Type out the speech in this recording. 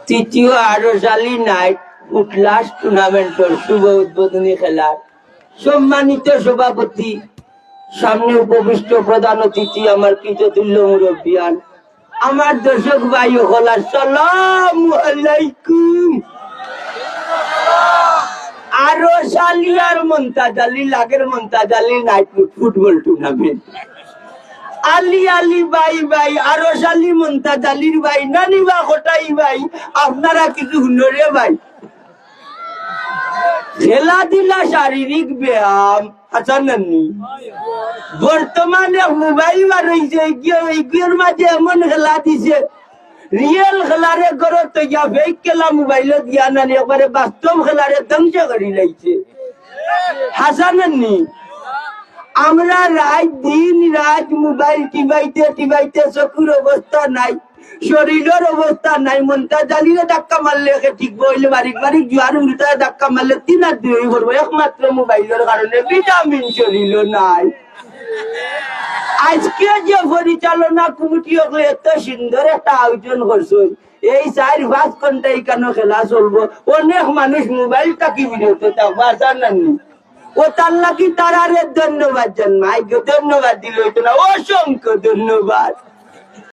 তৃতীয় আরশালী নাইট উটলাস টুর্নামেন্টের শুভ উদ্বোধনী খেলার সম্মানিত সভাপতি, সামনে উপবিষ্ট প্রধান অতিথি, আমার কৃততুল্য মুরব্বিয়ান, আমার দর্শক ভাই হল, আসসালামু আলাইকুম। আরশালী আর মমতাজ আলী লাগের Mumtaz Ali night football tournament. Ali Ali ভাই ভাই, আরশালী মমতাজ আলীর ভাই, নানিবা কোটাই ভাই, আপনারা কিছু হুনরে ভাই। খেলাধুলা শারীরিক ব্যায়াম আচ্ছা নানি, বর্তমানে মোবাইল বার হয়েছে, এগুলোর মাঝে এমন খেলা দিছে, রিয়েল খেলারে গড় তো গিয়া ফেক খেলা মোবাইল দিয়া নানি একবারে বাস্তব খেলারে ধ্বংস করে লাইছে। হাসানান্নি, আমরা রাত দিন রাত মোবাইল টিপাইতে টিপাইতে চকুর অবস্থা নাই, শরীরের অবস্থা নাই। মমতাজ আলীরে ধাক্কা মারলে ঠিক বইলে বারিক বারিক জোয়ার উল্টা ধাক্কা মারলে 3 আর 2 করবো, একমাত্র মোবাইলের কারণে ভিটামিন শরীর নাই। আজকে যে পরিচালনা কমিটি এত সুন্দর একটা আয়োজন করছে, এই 4-5 ঘন্টা এখানে খেলা চলবো, অনেক মানুষ মোবাইল টাকি বিরত থাকবো। আসার নানি ও তার নাকি তারারে ধন্যবাদ জানাই, ধন্যবাদ দিল না, অসংখ্য ধন্যবাদ।